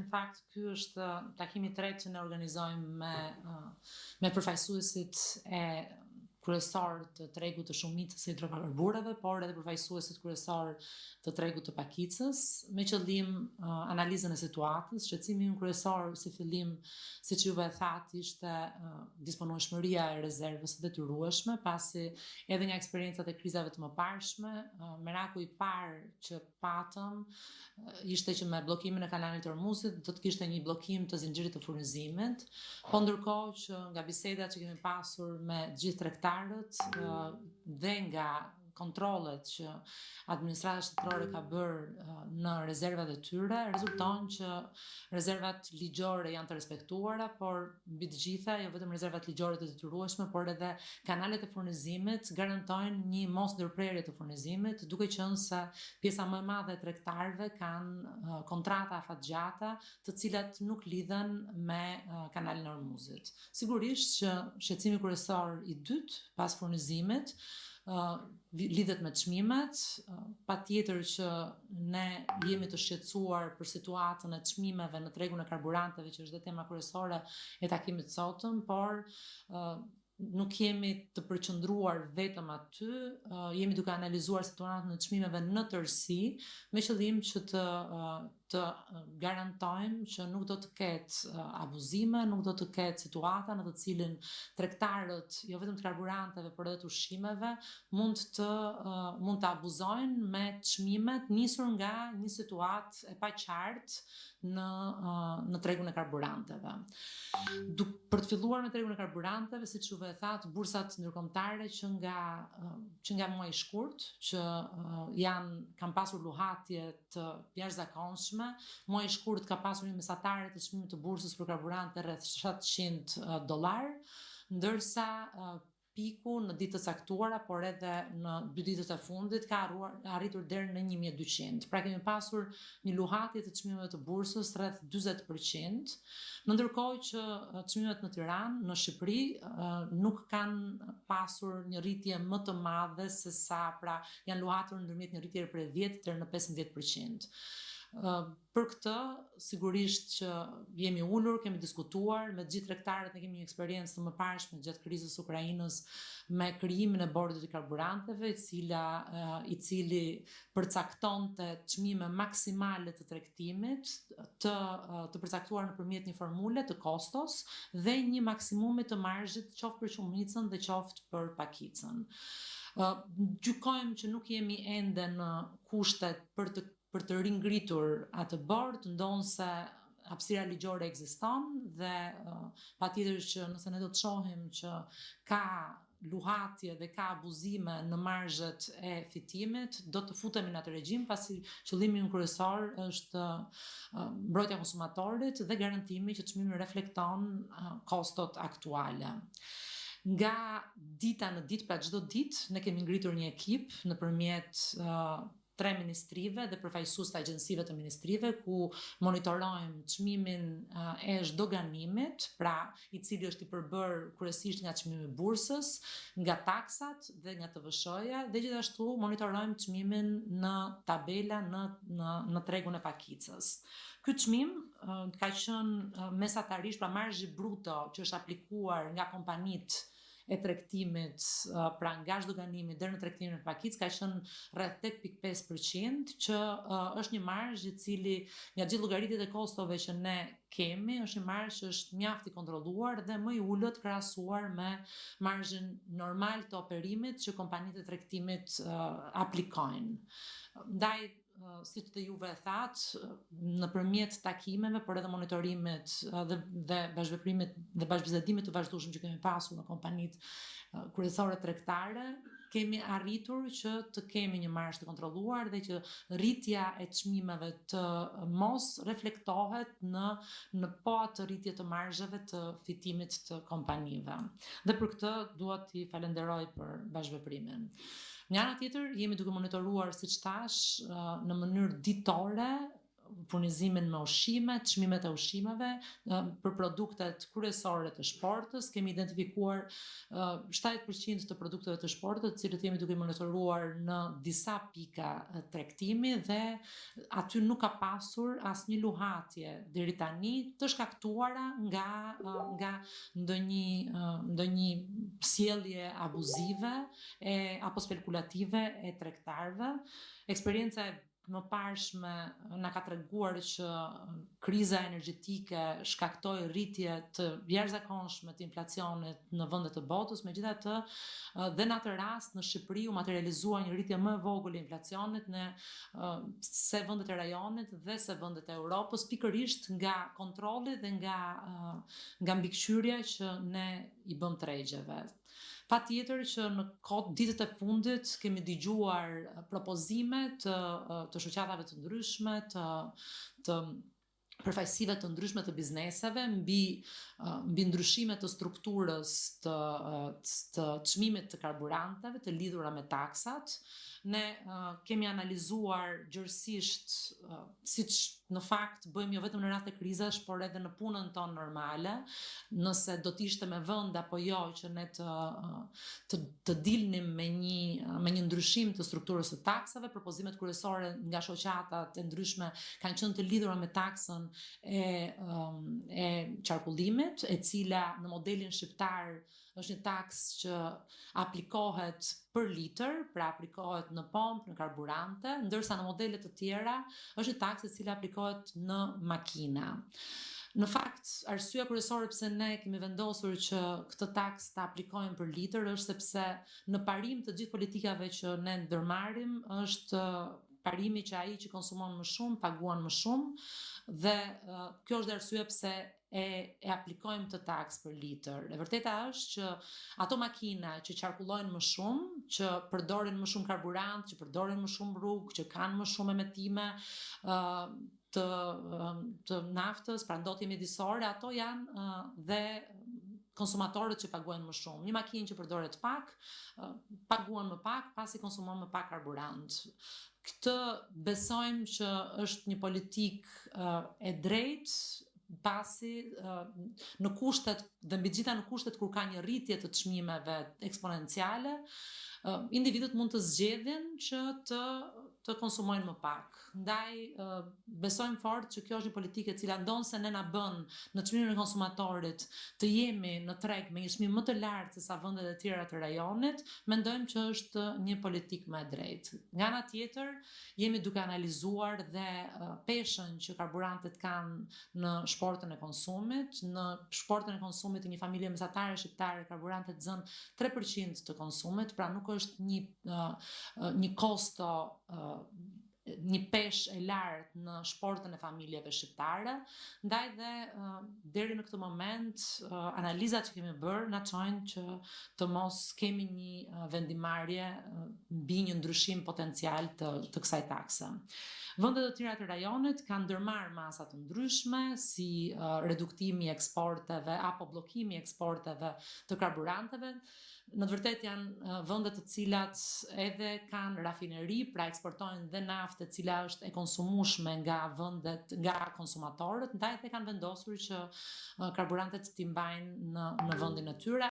në fakt ky është takimi i tretë që ne organizojmë me përfaqësuesit e kryesor të tregut të shumicës së hidrokarburave, por edhe përfaqësuesit kryesor të tregut të pakicës, me qëllim analizën e situatës. Shqetësimi ynë kryesor si fillim, siç juve e thatë, ishte disponueshmëria e rezervës së detyrueshme, pasi edhe nga eksperiencat e krizave të mëparshme, meraku i parë që patëm ishte që me bllokimin e kanalit të Hormuzit do të kishte një bllokim të zinxhirit të furnizimit, po ndërkohë që nga bisedat që kemi pasur me gjithë tregtarët dhe nga kontrollet që administrata shtetërore ka bërë në rezervat e tyre, rezulton që rezervat ligjore janë të respektuara, por mbi të gjitha jo vetëm rezervat ligjore të detyrueshme, por edhe kanalet e furnizimit garantojnë një mos ndërprerje të furnizimit, duke qenë se pjesa më e madhe e tregtarëve kanë kontrata afatgjata, të cilat nuk lidhen me kanalin e Hormuzit. Sigurisht që shqetësimi kryesor i dytë pas furnizimit lidhet me çmimet, patjetër që ne jemi të shqetësuar për situatën e çmimeve në tregun e karburanteve, që është dhe tema kryesore e takimit të sotëm, por nuk jemi të përqendruar vetëm aty, jemi duke analizuar situatën e çmimeve në tërësi, me qëllim që të garantojmë që nuk do të ketë abuzime, nuk do të ketë situata në të cilin tregtarët, jo vetëm të karburanteve, por edhe të ushqimeve, mund të abuzojnë me çmimet nisur nga një situatë e paqartë në tregun e karburanteve. Për të filluar me tregun e karburanteve, siç juve e thatë, bursat ndërkombëtare që nga muaji i shkurt, që kanë pasur luhatje të jashtëzakonshme. Muaji i shkurt ka pasur një mesatare të çmimit të bursës për karburante rreth $700, ndërsa piku në ditë të caktuara, por edhe në 2 ditët e fundit ka arritur deri në 1200. Pra kemi pasur një luhatje të çmimeve të bursës rreth 40%, ndërkohë që çmimet në Tiranë, në Shqipëri, nuk kanë pasur një rritje më të madhe se sa, pra janë luhatur ndërmjet një rritje prej 10 deri në 15%. Për këtë, sigurisht që jemi ulur, kemi diskutuar me gjithë tregtarët, ne kemi një eksperiencë të mëparshme gjatë krizës së Ukrainës me krijimin e bordit të karburanteve, i cili përcaktonte çmime maksimale të tregtimit, të përcaktuar nëpërmjet një formule të kostos dhe një maksimumi të marzhit, qoftë për shumicën dhe qoftë për pakicën. Gjykojmë që nuk jemi ende në kushtet për të ringritur atë bord, ndonse hapësira ligjore ekziston dhe patjetër që nëse ne do të shohim që ka luhatje dhe ka abuzime në marzhet e fitimit, do të futemi në atë regjim, pasi qëllimi ynë kryesor është mbrojtja e konsumatorit dhe garantimi që çmimi reflekton kostot aktuale. Nga dita në ditë, pra çdo ditë, ne kemi ngritur një ekip nëpërmjet 3 ministrive dhe përfaqësues të agjensive të ministrive, ku monitorojmë çmimin e zhdoganimit, pra i cili është i përbërë kryesisht nga çmimi i bursës, nga taksat dhe nga TVSH-ja, dhe gjithashtu monitorojmë çmimin në tabela në tregun e pakicës. Ky çmim ka qenë mesatarisht, pra marzhi bruto që është aplikuar nga kompanitë e tregtimit, pra nga zhdoganimi deri në tregtimin e pakicës, ka qenë rreth 8.5%, që është një marzh i cili nga gjithë llogaritjet e kostove që ne kemi, është një marzh që është mjaft i kontrolluar dhe më i ulët krahasuar me marzhin normal të operimit që kompanitë e tregtimit aplikojnë. Ndaj, siç të juve e thatë, nëpërmjet takimeve, por edhe monitorimit dhe bashkëveprimit dhe bashkëbisedimit të vazhdueshëm që kemi pasur me kompanitë kryesore tregtare, kemi arritur që të kemi një marzh të kontrolluar dhe që rritja e çmimeve të mos reflektohet në po atë rritje të marzheve të fitimit të kompanive. Dhe për këtë dua t'i falenderoj për bashkëveprimin. Nga ana tjetër, jemi duke monitoruar, siç thash, në mënyrë ditore furnizimin me ushqime, çmimet e ushqimeve, për produktet kryesore të shportës. Kemi identifikuar 70% të produkteve të shportës, të cilët jemi duke monitoruar në disa pika tregtimi dhe aty nuk ka pasur asnjë luhatje deri tani të shkaktuara nga ndonjë sjellje abuzive apo spekulative e tregtarëve. Eksperienca e më parshme na ka treguar që kriza energjetike shkaktoi rritje të jashtëzakonshme të inflacionit në vendet të botës, megjithatë dhe në atë rast në Shqipëri u materializua një rritje më e vogël e inflacionit në se vendet e rajonit dhe se vendet e Europës, pikërisht nga kontrolli dhe nga mbikëqyrja që ne i bëm tregjeve. Patjetër që në ditët e fundit kemi dëgjuar propozime të shoqatave të ndryshme, të përfaqësive të ndryshme të bizneseve mbi ndryshime të strukturës të çmimit të karburanteve të lidhura me taksat. Ne kemi analizuar gjërësisht, siç në fakt bëjmë jo vetëm në rast të krizash, por edhe në punën tonë normale, nëse do të ishte me vend apo jo që ne të dilnim me një ndryshim të strukturës së taksave. Propozimet kryesore nga shoqatat e ndryshme kanë qenë të lidhura me taksën e qarkullimit, e cila në modelin shqiptar është një taks që aplikohet për litër, pra aplikohet në pompë, në karburante, ndërsa në modelet të tjera është një taks e cila aplikohet në makina. Në fakt, arsyeja kryesore pse ne kemi vendosur që këtë taks ta aplikojmë për litër është sepse në parim të gjithë politikave që ne ndërmarrim është parimi që ai që konsumon më shumë paguan më shumë dhe kjo është arsyeja pse e aplikojmë të taks për litër. E vërteta është që ato makina që qarkullojnë më shumë, që përdorin më shumë karburant, që përdorin më shumë rrugë, që kanë më shumë emetime të naftës, pra ndotje mjedisore, ato janë dhe konsumatorët që paguajnë më shumë. Një makinë që përdoret pak, paguan më pak, pasi konsumon më pak karburant. Këtë besojmë që është një politikë e drejtë, pasi në kushtet dhe mbi gjitha në kushtet kur ka një rritje të çmimeve eksponenciale, individët mund të zgjedhin që të konsumojnë më pak. Ndaj besojmë fort që kjo është një politikë e cila ndonse ne na bën në çmimin e konsumatorit të jemi në treg me një çmim më të lartë se sa vendet e tjera të rajonit, mendojmë që është një politikë më e drejtë. Nga ana tjetër, jemi duke analizuar dhe peshën që karburantet kanë në shportën e konsumit. Në shportën e konsumit të një familje mesatare shqiptare, karburantet zën 3% të konsumit, pra nuk është një kosto, një peshë e lartë në shportën e familjeve shqiptare. Ndaj dhe deri në këtë moment analizat që kemi bërë na çojnë që të mos kemi një vendimarrje mbi një ndryshim potencial të kësaj takse. Vendet të tjera të rajonit kanë ndërmarrë masa të ndryshme, si reduktimi i eksporteve apo bllokimi i eksporteve të karburanteve. Në të vërtetë janë vende të cilat edhe kanë rafineri, pra eksportojnë dhe naftë e cila është e konsumueshme nga konsumatorët, ndaj dhe kanë vendosur që karburantet t'i mbajnë në vendin e tyre.